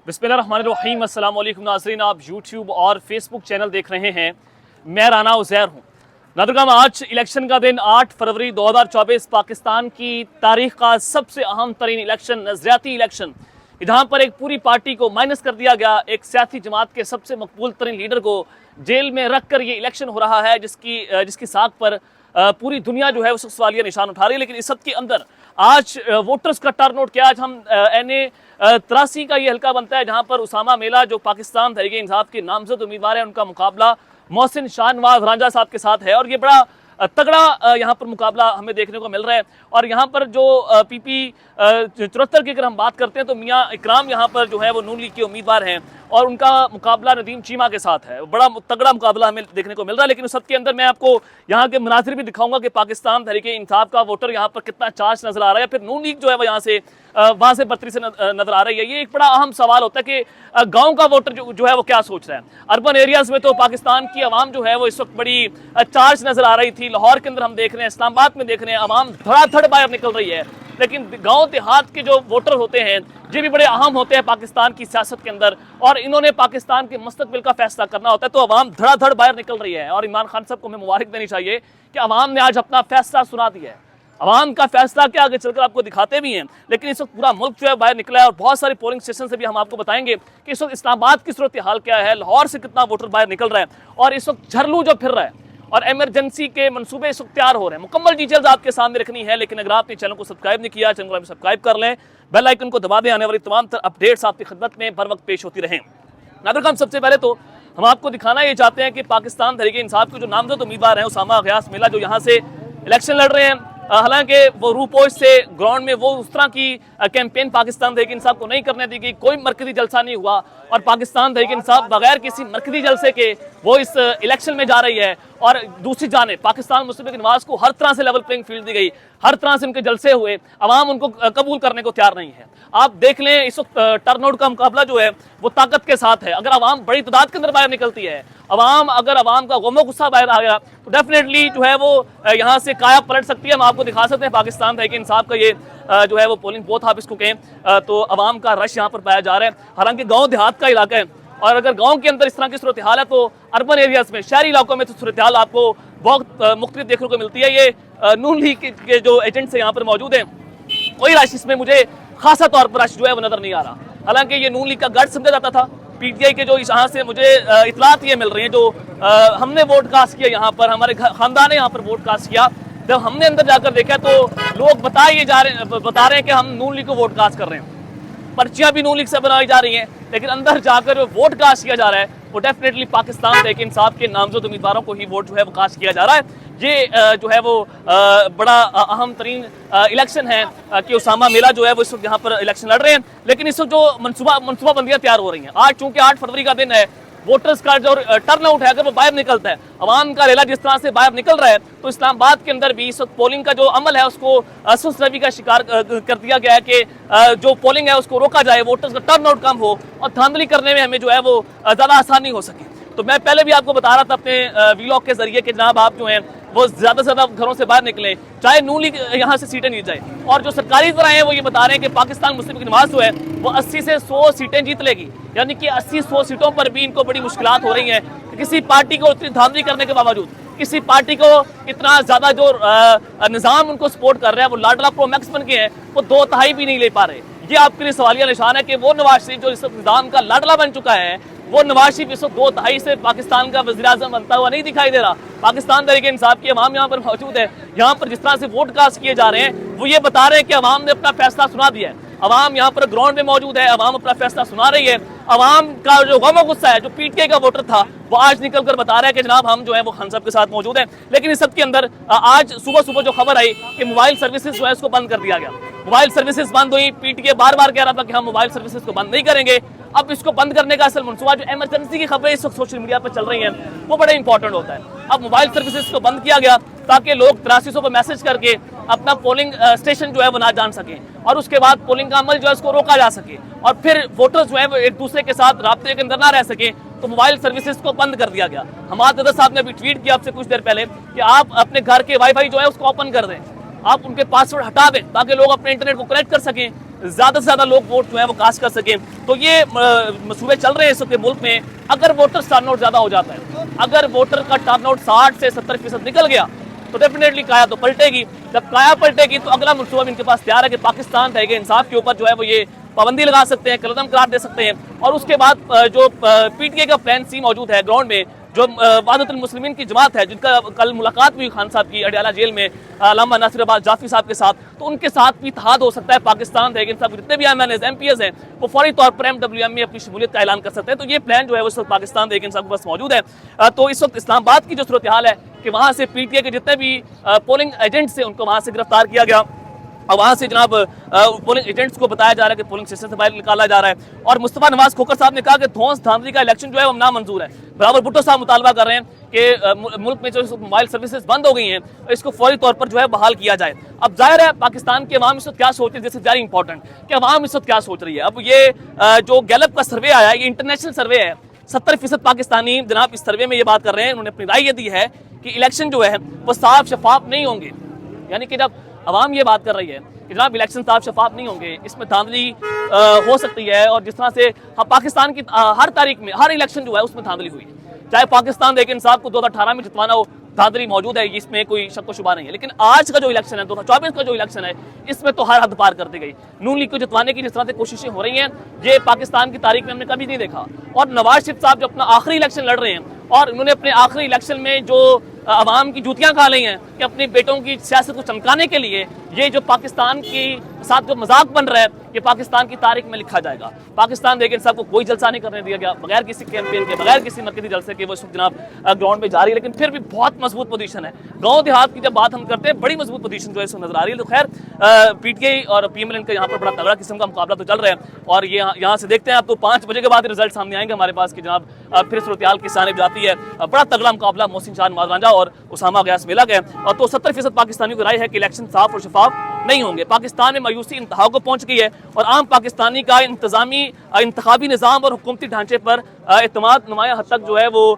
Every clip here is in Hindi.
बिस्मिल्लाहिर्रहमानिर्रहीम। अस्सलाम वालेकुम नाज़रीन, आप यूट्यूब और फेसबुक चैनल देख रहे हैं। मैं राना उज़ैर हूँ। नाज़रीन, आज इलेक्शन का दिन 8 फरवरी 2024 पाकिस्तान की तारीख का सबसे अहम तरीन इलेक्शन, नज़रियाती इलेक्शन, जहाँ पर एक पूरी पार्टी को माइनस कर दिया गया। एक सियासी जमात के सबसे मकबूल तरीन लीडर को जेल में रख कर ये इलेक्शन हो रहा है, जिसकी साख पर पूरी दुनिया जो है उस सवालिया निशान उठा रही है। लेकिन इस सब के अंदर आज वोटर्स का टर्नआउट क्या, आज हम NA 83 का ये हल्का बनता है, जहां पर उसामा मेला जो पाकिस्तान तहरीक इंसाफ के नामजद उम्मीदवार है, उनका मुकाबला मोहसिन शाहनवाज रांझा साहब के साथ है। और ये बड़ा तगड़ा यहाँ पर मुकाबला हमें देखने को मिल रहा है। और यहाँ पर जो PP 74 की अगर हम बात करते हैं तो मियाँ इकराम यहाँ पर जो है वो नून लीग के उम्मीदवार हैं और उनका मुकाबला नदीम चीमा के साथ है। बड़ा तगड़ा मुकाबला हमें देखने को मिल रहा है। लेकिन उस सबके अंदर मैं आपको यहाँ के मनाजिर भी दिखाऊंगा कि पाकिस्तान तहरीक इंसाफ का वोटर यहाँ पर कितना चार्ज नजर आ रहा है, फिर नून लीग जो है वो यहाँ से वहाँ से बर्तरी से नजर आ रही है। ये एक बड़ा अहम सवाल होता है कि गांव का वोटर जो है वो क्या सोच रहा है। अर्बन एरियाज में तो पाकिस्तान की आवाम जो है वो इस वक्त बड़ी चार्ज नजर आ रही थी। लाहौर के अंदर हम देख रहे हैं, इस्लामाबाद में देख रहे हैं, आवाम धड़ाधड़ बाहर निकल रही है। लेकिन गांव देहात के जो वोटर होते हैं ये भी बड़े अहम होते हैं पाकिस्तान की सियासत के अंदर, और इन्होंने पाकिस्तान के मुस्तकबिल का फैसला करना होता है। तो आवाम धड़ाधड़ बाहर निकल रही है और इमरान खान साहब को हमें मुबारक देनी चाहिए कि आवाम ने आज अपना फैसला सुना दिया है। आवाम का फैसला क्या आगे चलकर आपको दिखाते भी हैं। लेकिन इस वक्त पूरा मुल्क जो है बाहर निकला है और बहुत सारे पोलिंग स्टेशन से भी हम आपको बताएंगे कि इस वक्त इस्लामाबाद की सूरत हाल क्या है, लाहौर से कितना वोटर बाहर निकल रहा है और इस वक्त झरलू जो फिर रहा है और एमरजेंसी के मंसूबे इस वक्त तैयार हो रहे हैं। मुकम्मल डिटेल्स आपके सामने रखनी है। लेकिन अगर आपने चैनल को सब्सक्राइब नहीं किया, चैनल को सब्सक्राइब कर लें, बेल आइकन को दबा दें, आने वाली तमाम अपडेट्स आपकी खिदमत में बर वक्त पेश होती रहें। नाज़रीन, सबसे पहले तो हम आपको दिखाना ये चाहते हैं कि पाकिस्तान तहरीक इंसाफ के जो नामजद उम्मीदवार हैं उसामा गयास मेला, जो यहाँ से इलेक्शन लड़ रहे हैं, हालांकि वो रूपोश से ग्राउंड में वो उस तरह की कैंपेन पाकिस्तान तहरीक इंसाफ को नहीं करने दी गई। कोई मरकजी जलसा नहीं हुआ और पाकिस्तान तहरीक इंसाफ बगैर किसी मरकजी जलसे के वो इस इलेक्शन में जा रही है। और दूसरी जाने पाकिस्तान मुस्लिम लीग नवाज को हर तरह से लेवल प्लेइंग फील्ड दी गई, हर तरह से उनके जलसे हुए, अवाम उनको कबूल करने को तैयार नहीं है। आप देख लें इस वक्त टर्नआउट का मुकाबला जो है वो ताकत के साथ है। अगर अवाम बड़ी तादाद के अंदर बाहर निकलती है, अगर अवाम का गमो गुस्सा बाहर आ गया तो डेफिनेटली जो है वो यहाँ से काया पलट सकती है। हम आपको दिखा सकते हैं पाकिस्तान तहरीक इंसाफ का ये जो है वो पोलिंग बूथ आप इसको कहें तो अवाम का रश यहाँ पर पाया जा रहा है। हालांकि गाँव देहात का इलाका है और अगर गांव के अंदर इस तरह की सूरत हाल है तो अर्बन एरियाज में, शहरी इलाकों में तो सूरत हाल आपको बहुत मुख्तलिफ देखने को मिलती है। ये नून लीग के जो एजेंट्स यहाँ पर मौजूद हैं, कोई रश इसमें मुझे खासा तौर पर रश जो है वो नजर नहीं आ रहा। हालांकि ये नून लीग का गढ़ समझा जाता था। PTI के जो यहाँ से मुझे इतलात ये मिल रही है, जो हमने वोट कास्ट किया यहाँ पर, हमारे खानदान ने यहाँ पर वोट कास्ट किया, जब हमने अंदर जाकर देखा तो लोग बता रहे हैं कि हम नून लीग को वोट कास्ट कर रहे हैं। पर्चियां भी नून लीग से बनाई जा रही हैं, लेकिन अंदर जाकर जो वोट कास्ट किया जा रहा है वो डेफिनेटली पाकिस्तान तहरीक इंसाफ के नामजद उम्मीदवारों को ही वोट जो है वो कास्ट किया जा रहा है। ये जो है वो बड़ा अहम तरीन इलेक्शन है कि उसामा मेला जो है वो इस वक्त यहाँ पर इलेक्शन लड़ रहे हैं। लेकिन इस वक्त जो मनसूबा बंदियाँ तैयार हो रही हैं, आज चूंकि 8 फरवरी का दिन है, वोटर्स का जो टर्नआउट है अगर वो बाहर निकलता है, अवाम का रेला जिस तरह से बाहर निकल रहा है, तो इस्लामाबाद के अंदर भी इस वक्त पोलिंग का जो अमल है उसको सुस्त रवि का शिकार कर दिया गया है कि जो पोलिंग है उसको रोका जाए, वोटर्स का टर्नआउट कम हो और धांधली करने में हमें जो है वो ज़्यादा आसानी हो सके। तो मैं पहले भी आपको बता रहा था अपने व्लॉग के जरिए कि जनाब आप जो हैं वो ज़्यादा से ज़्यादा घरों से बाहर निकलें, चाहे नून लीग यहाँ से सीटें जीत जाए। और जो सरकारी इदारे हैं वो ये बता रहे हैं कि पाकिस्तान मुस्लिम लीग नवाज जो है वो 80 से 100 सीटें जीत लेगी, यानी कि 80-100 सीटों पर भी इनको बड़ी मुश्किलात हो रही हैं। किसी पार्टी को इतनी धांधली करने के बावजूद, किसी पार्टी को इतना ज़्यादा जो निज़ाम उनको सपोर्ट कर रहा है, वो लाडला प्रो मैक्स बन के हैं, वो 2/3 भी नहीं ले पा रहे। ये आपके लिए सवालिया निशान है कि वो नवाज शरीफ जो इस निज़ाम का लाडला बन चुका है, वो नवाज शरीफ इस वक्त 2/3 से पाकिस्तान का वज़ीर आज़म बनता हुआ नहीं दिखाई दे रहा। पाकिस्तान तहरीक इंसाफ की अवाम यहाँ पर मौजूद है, यहाँ पर जिस तरह से वोट कास्ट किए जा रहे हैं वो ये बता रहे हैं कि अवाम ने अपना फैसला सुना दिया है। अवाम यहाँ पर ग्राउंड में मौजूद है, अवाम अपना फैसला सुना रही है। अवाम का जो गम गुस्सा है, जो PTI का वोटर था, वो आज निकल कर बता रहा है कि जनाब हम जो है वो खान साहब के साथ मौजूद हैं। लेकिन इस सब के अंदर आज सुबह जो खबर आई कि मोबाइल सर्विसेज जो है उसको बंद कर दिया गया, मोबाइल सर्विसेज बंद हुई। PTI बार बार कह रहा था कि हम मोबाइल सर्विसेज को बंद नहीं करेंगे। अब इसको बंद करने का असल मनसूबा, जो एमरजेंसी की खबरें इस वक्त सोशल मीडिया पर चल रही हैं, वो बड़ा इंपॉर्टेंट होता है। अब मोबाइल सर्विसेज को बंद किया गया ताकि लोग 8300 पर मैसेज करके अपना पोलिंग स्टेशन जो है वो ना जान सकें और उसके बाद पोलिंग का अमल जो है उसको रोका जा सके और फिर वोटर्स जो है वो एक दूसरे के साथ राब्ते के अंदर ना रह सके, तो मोबाइल सर्विसेज को बंद कर दिया गया। हमाद अदर साहब ने अभी ट्वीट किया आपसे कुछ देर पहले कि आप अपने घर के वाईफाई जो है उसको ओपन कर दें, आप उनके पासवर्ड हटा दें ताकि लोग अपने इंटरनेट को कनेक्ट कर सकें। ज़्यादा से ज़्यादा लोग वोट जो है वो कास्ट कर सकें। तो ये मंसूबे चल रहे हैं इस वक्त मुल्क में। अगर वोटर टर्नआउट ज़्यादा हो जाता है, अगर वोटर का टर्नआउट 60 से 70% निकल गया तो डेफिनेटली काया तो पलटेगी। जब काया पलटेगी तो अगला मंसूबा भी इनके पास तैयार है कि पाकिस्तान तहरीक इंसाफ के ऊपर जो है वो ये पाबंदी लगा सकते हैं, कलदम करार दे सकते हैं। और उसके बाद जो पीटीए का प्लान सी मौजूद है ग्राउंड में, जो वाहदतुल मुस्लिमीन की जमात है, जिनका कल मुलाकात हुई खान साहब की अडयाला जेल में अल्लामा नासिर अब्बास जाफरी साहब के साथ, तो उनके साथ भी इत्तेहाद हो सकता है। पाकिस्तान तहरीक इंसाफ के जितने भी MPs हैं वो फौरी तौर पर MWM में अपनी शमूलियत का ऐलान कर सकते हैं। तो ये प्लान जो है वो इस वक्त पाकिस्तान तहरीक इंसाफ के पास मौजूद है। तो इस वक्त इस्लामाबाद की जो सूरत हाल है कि वहाँ से पीटीए के जितने भी पोलिंग एजेंट्स थे उनको वहाँ से गिरफ्तार किया गया और वहाँ से जनाब पोलिंग एजेंट्स को बताया जा रहा है कि पोलिंग स्टेशन से बाहर निकाला जा रहा है। और मुस्तफा नवाज खोखर साहब ने कहा कि धौंस धांधली का इलेक्शन जो है वो नामंजूर है। बराबर भुट्टो साहब मुतालबा कर रहे हैं कि मुल्क में जो मोबाइल सर्विसेज बंद हो गई हैं इसको फौरी तौर पर जो है बहाल किया जाए। अब जाहिर है पाकिस्तान के अवाम इस वक्त क्या सोच रही है, दिस इज वेरी इंपॉर्टेंट कि अवाम इस वक्त क्या सोच रही है। अब ये जो गैलप का सर्वे आया है, ये इंटरनेशनल सर्वे है, 70% पाकिस्तानी जनाब इस सर्वे में ये बात कर रहे हैं। उन्होंने अपनी राय ये दी है कि इलेक्शन जो है वो साफ शफाफ नहीं होंगे। यानी कि जब अवाम ये बात कर रही है कि जनाब इलेक्शन साफ शफाफ नहीं होंगे, इसमें धांधली हो सकती है। और जिस तरह से पाकिस्तान की हर तारीख में हर इलेक्शन जो है उसमें धांधली हुई है, चाहे पाकिस्तान तहरीक इंसाफ को 2018 में जितवाना हो, धांधली मौजूद है, इसमें कोई शक व शुबा नहीं है। लेकिन आज का जो इलेक्शन है, 2024 का जो इलेक्शन है, इसमें तो हर हद पार कर दी गई। नून लीग को जितवाने की जिस तरह से कोशिशें हो रही हैं, ये पाकिस्तान की तारीख में हमने कभी नहीं देखा। और नवाज शरीफ साहब जो अपना आखिरी इलेक्शन लड़ रहे हैं और उन्होंने अपने आखिरी इलेक्शन में जो अवाम की जूतियां खा ली हैं कि अपने बेटों की सियासत को चमकाने के लिए ये जो पाकिस्तान के साथ जो मजाक बन रहा है, ये पाकिस्तान की तारीख में लिखा जाएगा। पाकिस्तान तहरीक इंसाफ को कोई जलसा नहीं करने दिया गया, बगैर किसी कैंपेन के, बगैर किसी मरकजी जलसे के वो इस वक्त जनाब ग्राउंड में जारी है। लेकिन फिर भी बहुत मजबूत पोजीशन है। गाँव देहात की जब बात हम करते हैं, बड़ी मजबूत पोजीशन जो है इसमें नजर आ रही है। तो खैर पीटीआई और PMLN का यहाँ पर बड़ा तगड़ा किस्म का मुकाबला तो चल रहा है। और ये यहाँ से देखते हैं आप, तो 5 बजे के बाद रिजल्ट सामने आएंगे हमारे पास कि जनाब फिर सूरत हाल किस जानिब जाती है। बड़ा तगड़ा मुकाबला मोहसिन शाह नवाज रांझा और उसामा गयास मिला गया। और तो 70% पाकिस्तानियों की राय है कि इलेक्शन साफ और शफाफ नहीं होंगे। पाकिस्तान में मायूसी इंतहा को पहुंच गई है और आम पाकिस्तानी का इंतजामी इंतखाबी निज़ाम और हुकूमती ढांचे पर एतमाद नुमाया हद तक जो है वो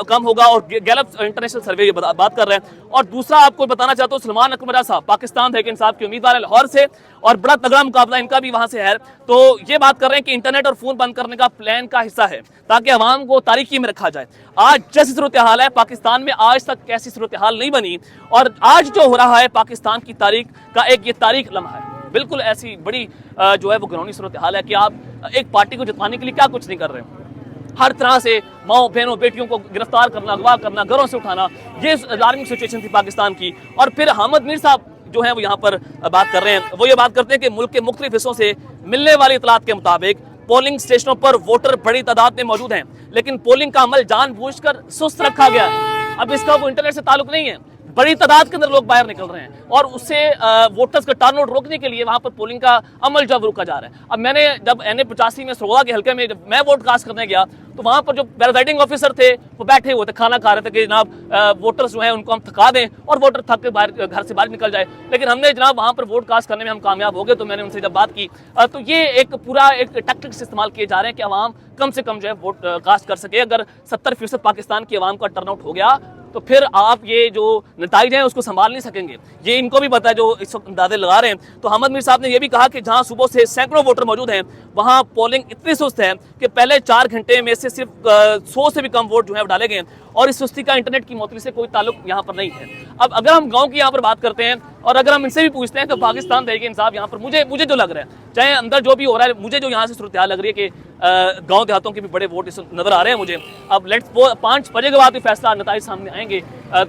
कम होगा। और गैलप इंटरनेशनल सर्वे ये बात कर रहे हैं। और दूसरा आपको बताना चाहता हूँ, सलमान अकबर साहब पाकिस्तान तहरीक इंसाफ के उम्मीदवार है लाहौर से, और बड़ा तगड़ा मुकाबला इनका भी वहां से है। तो ये बात कर रहे हैं कि इंटरनेट और फोन बंद करने का प्लान का हिस्सा है ताकि अवाम को तारीकी में रखा जाए। आज जैसी सूरत हाल है पाकिस्तान में, आज तक कैसी सूरत हाल नहीं बनी। और आज जो हो रहा है पाकिस्तान की तारीख का एक ये तारीख लम्हा है। बिल्कुल ऐसी बड़ी जो है वो घिनौनी सूरत हाल है कि आप एक पार्टी को जितवाने के लिए क्या कुछ नहीं कर रहे हैं। हर तरह से माओ बहनों बेटियों को गिरफ्तार करना, अगवा करना, घरों से उठाना, ये अलार्मिंग सिचुएशन थी पाकिस्तान की। और फिर अहमद मीर साहब जो है वो यहाँ पर बात कर रहे हैं, वो ये बात करते हैं कि मुल्क के मुख्तलिफ हिस्सों से मिलने वाली इतलात के मुताबिक पोलिंग स्टेशनों पर वोटर बड़ी तादाद में मौजूद हैं, लेकिन पोलिंग का अमल जानबूझकर सुस्त रखा गया है। अब इसका वो इंटरनेट से ताल्लुक नहीं है, बड़ी तादाद के अंदर लोग बाहर निकल रहे हैं और उससे वोटर्स का टर्नआउट रोकने के लिए वहां पर पोलिंग का अमल जो रुका जा रहा है। अब मैंने जब NA85 में सरोगा के हल्के में जब मैं वोट कास्ट करने गया तो वहां पर जो प्रेजाइडिंग ऑफिसर थे वो बैठे हुए थे, खाना खा रहे थे कि जनाब वोटर्स जो हैं उनको हम थका दें और वोटर थक के बाहर घर से बाहर निकल जाए। लेकिन हमने जनाब वहां पर वोट कास्ट करने में हम कामयाब हो गए। तो मैंने उनसे जब बात की तो ये एक पूरा एक टैक्टिक्स इस्तेमाल किए जा रहे हैं कि अवाम कम से कम जो है वोट कास्ट कर सके। अगर 70% पाकिस्तान की अवाम का टर्नआउट हो गया तो फिर आप ये जो नतीजे हैं उसको संभाल नहीं सकेंगे। ये इनको भी पता है जो इस वक्त अंदाजे लगा रहे हैं। तो अहमद मीर साहब ने यह भी कहा कि जहां सुबह से सैकड़ों वोटर मौजूद हैं वहां पोलिंग इतनी सुस्त है कि पहले 4 घंटे में से सिर्फ 100 से भी कम वोट जो है डाले गए हैं और इस सुस्ती का इंटरनेट की मोतली से कोई ताल्लुक यहाँ पर नहीं है। अब अगर हम गाँव की यहाँ पर बात करते हैं और अगर हम इनसे भी पूछते हैं तो पाकिस्तान तहरीक इंसाफ यहाँ पर मुझे जो लग रहा है, चाहे अंदर जो भी हो रहा है, मुझे जो यहाँ से सूरत हाल लग रही है कि गाँव देहातों के भी बड़े वोट नजर आ रहे हैं मुझे। अब लेट्स 5 बजे के बाद भी फैसला नताइज सामने आएंगे।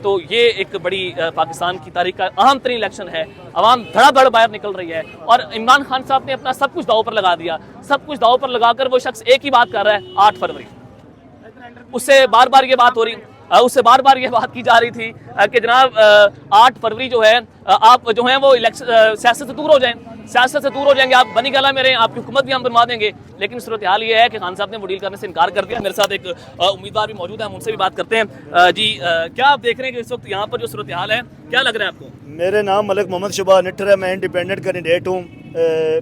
तो ये एक बड़ी पाकिस्तान की तारीख का अहम तरीन इलेक्शन है। अवाम धड़ाधड़ बाहर निकल रही है और इमरान खान साहब ने अपना सब कुछ दाव पर लगा दिया। सब कुछ दाव पर लगाकर वो शख्स एक ही बात कर रहा है, 8 फरवरी। उससे बार बार ये बात हो रही, उससे बार बार ये बात की जा रही थी कि जनाब 8 फरवरी जो है आप जो है वो सियासत से दूर हो जाएं, सियासत से दूर हो जाएंगे, आप बनी गला में रहें, आपकी हुकूमत भी हम बनवा देंगे। लेकिन सूरत हाल ये है कि खान साहब ने वो डील करने से इनकार कर दिया। मेरे साथ एक उम्मीदवार भी मौजूद है, हम उनसे भी बात करते हैं। जी क्या आप देख रहे हैं कि इस वक्त यहाँ पर जो सूरत हाल है, क्या लग रहा है आपको? मेरे नाम मलिक मोहम्मद शुबा निट्टर है। मैं इंडिपेंडेंट कैंडिडेट हूँ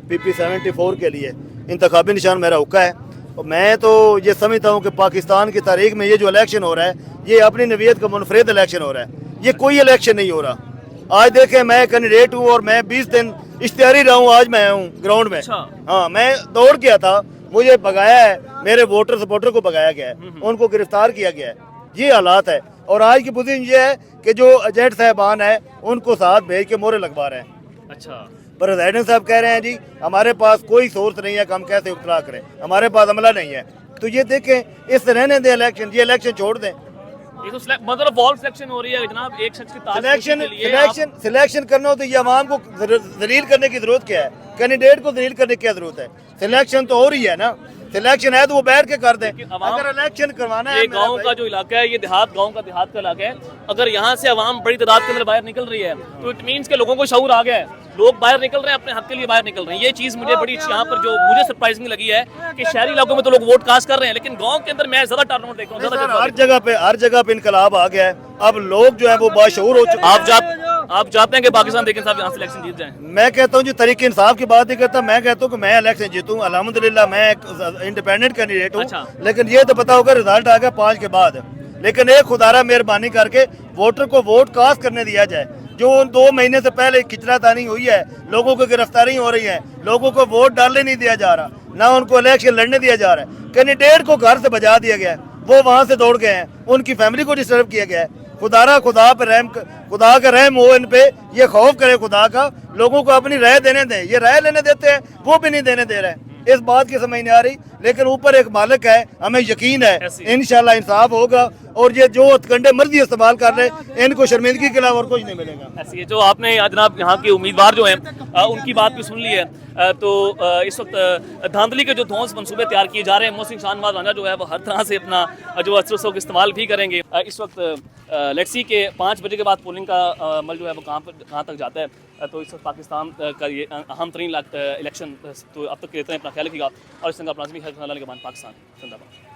PP 74 के लिए। इंतखाबी निशान मेरा हुक्का है। और मैं तो ये समझता हूँ कि पाकिस्तान की तारीख में ये जो इलेक्शन हो रहा है ये अपनी नवीयत का मुनफरिद इलेक्शन हो रहा है, ये कोई इलेक्शन नहीं हो रहा। आज देखें मैं कैंडिडेट हूँ और मैं 20 दिन इश्तिहारी रहा हूँ, आज मैं हूँ ग्राउंड में। अच्छा। हाँ, मैं दौड़ गया था, मुझे भगाया है, मेरे वोटर सपोर्टर को भगाया गया है, उनको गिरफ्तार किया गया है। ये हालात है। और आज की पोजीशन ये है कि जो एजेंट साहबान है उनको साथ भेज के मोहरे लगवा रहे हैं। अच्छा। प्रेसिडेंट साहब कह रहे हैं जी हमारे पास कोई सोर्स नहीं है कि हम कैसे इफ्तरा करें, हमारे पास अमला नहीं है। तो ये देखें, इस रहने दें इलेक्शन, ये इलेक्शन छोड़ दें। ये तो मतलब वॉल सिलेक्शन हो रही है जनाब, एक शख्स की ताजपोशी के लिए आप- सिलेक्शन करना हो तो ये अवाम को जलील करने की जरूरत क्या है? कैंडिडेट को जलील करने की क्या जरूरत है? सिलेक्शन तो हो रही है ना, सिलेक्शन है तो वो बैठ के कर दें। अवाम- अगर इलेक्शन करवाना है, ये मेरा गांव भाई- का जो इलाका है, ये गांव का देहात का इलाका है, अगर यहाँ से अवाम बड़ी तादाद के अंदर बाहर निकल रही है तो इट मीन्स के लोगों को शऊर आ गया है, लोग बाहर निकल रहे हैं, अपने हक के लिए बाहर निकल रहे हैं। ये चीज़ मुझे बड़ी यहाँ पर जो मुझे सरप्राइजिंग लगी है कि शहरी इलाकों में तो लोग वोट कास्ट कर रहे हैं, लेकिन गाँव के अंदर मैं ज़्यादा टर्नआउट देख रहा हूँ, ज़्यादा हर जगह पे इनकलाब आ गया है। अब लोग जो है वो बाशऊर हो चुके हैं। आप चाहते हैं कि पाकिस्तान देखें साहब यहाँ से इलेक्शन जीत जाए? मैं कहता हूँ जी तरीके इंसाफ की बात नहीं करता, मैं कहता हूँ कि मैं इलेक्शन जीतूँ, अल्हम्दुलिल्लाह मैं एक इंडिपेंडेंट कैंडिडेट हूँ। अच्छा। लेकिन ये तो पता होगा रिजल्ट आ गया 5 के बाद। लेकिन एक खुदारा मेहरबानी करके वोटर को वोट कास्ट करने दिया जाए। जो 2 महीने से पहले खिचड़ातानी हुई है, लोगों को गिरफ्तारी हो रही है, लोगों को वोट डालने नहीं दिया जा रहा, ना उनको इलेक्शन लड़ने दिया जा रहा है, कैंडिडेट को घर से बजा दिया गया है, वो वहाँ से दौड़ गए हैं, उनकी फैमिली को डिस्टर्ब किया गया है। खुदा पे रहम, खुदा का रहम हो इन पे, ये खौफ करे खुदा का, लोगों को अपनी राय देने दें। ये राय लेने देते हैं, वो भी नहीं देने दे रहे हैं। इस बात की समझ नहीं आ रही, लेकिन ऊपर एक मालिक है, हमें यकीन है इंशाल्लाह इंसाफ होगा। और ये जो हथकंडे मर्जी इस्तेमाल कर रहे हैं, इनको शर्मिंदगी के अलावा और कुछ नहीं मिलेगा। ऐसी है जो आपने जनाब यहाँ के उम्मीदवार जो हैं उनकी बात भी सुन ली है। तो इस वक्त धांधली के जो धौंस मनसूबे तैयार किए जा रहे हैं, मोहसिन शाहनवाज राना जो है वो हर तरह से अपना जो अस्त्रों का इस्तेमाल भी करेंगे। इस वक्त लेट्स सी के 5 बजे के बाद पोलिंग का अमल जो है वो कहाँ तक जाता है। तो इस वक्त पाकिस्तान का ये अहम तरीन इलेक्शन तो अब तक लेते हैं। अपना ख्याल रखिएगा और इस तरह अपना पाकिस्तान जिंदाबाद।